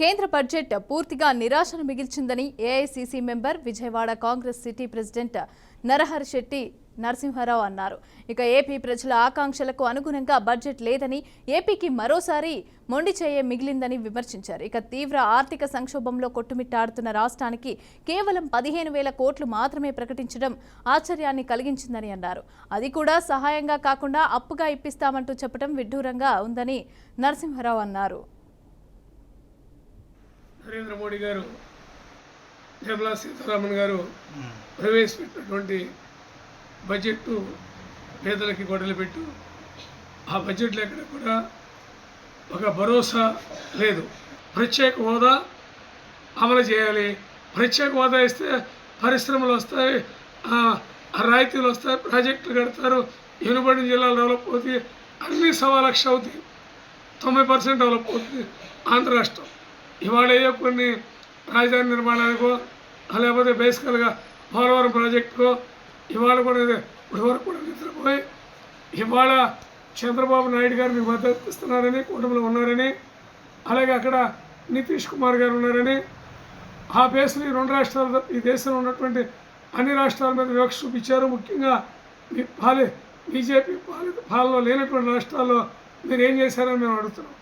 కేంద్ర బడ్జెట్ పూర్తిగా నిరాశను మిగిల్చిందని AICC member Vijayawada Congress city president Narahar Shetty Narasimharao అన్నారు. ఇక ఏపీ ప్రజల ఆకాంక్షలకు అనుగుణంగా బడ్జెట్ లేదని, ఏపీకి మరోసారి మొండి చేయ మిగిలిందని విమర్శించారు. ఇక తీవ్ర ఆర్థిక సంక్షోభంలో కొట్టుమిట్టాడుతున్న రాష్ట్రానికి కేవలం 15,000 కోట్లు మాత్రమే ప్రకటించడం ఆశ్చర్యాన్ని కలిగించిందని అన్నారు. అది కూడా సహాయంగా కాకుండా అప్పుగా ఇప్పిస్తామంటూ చెప్పడం విడ్డూరంగా ఉందని నరసింహారావు అన్నారు. నరేంద్ర మోడీ గారు, నిర్మలా సీతారామన్ గారు ప్రవేశపెట్టినటువంటి బడ్జెట్ పేదలకి గొడవలు పెట్టు. ఆ బడ్జెట్లో ఎక్కడ కూడా ఒక భరోసా లేదు. ప్రత్యేక హోదా అమలు చేయాలి, ప్రత్యేక హోదా ఇస్తే పరిశ్రమలు వస్తాయి, రాయితీలు వస్తాయి, ప్రాజెక్టులు కడతారు, వెనుబడిన జిల్లాలు డెవలప్ అవుతాయి, అన్నీ 1,00,000 అవుతాయి, 90% డెవలప్ అవుతుంది ఆంధ్ర రాష్ట్రం. ఇవాళ ఏదో కొన్ని రాజధాని నిర్మాణానికో లేకపోతే బేసికల్గా పోలవరం ప్రాజెక్టుకో ఇవాళ కూడా ఇప్పటి వరకు కూడా నిద్రపోయి ఇవాళ చంద్రబాబు నాయుడు గారు మీకు మద్దతు ఇస్తున్నారని, కూటమిలో ఉన్నారని, అలాగే అక్కడ నితీష్ కుమార్ గారు ఉన్నారని, ఆ బేస్లో ఈ 2 రాష్ట్రాలు ఈ దేశంలో ఉన్నటువంటి అన్ని రాష్ట్రాల మీద వివక్ష చూపించారు. ముఖ్యంగా మీ బీజేపీ పాలనలో లేనటువంటి రాష్ట్రాల్లో మీరు ఏం చేశారని మేము అడుగుతున్నాం.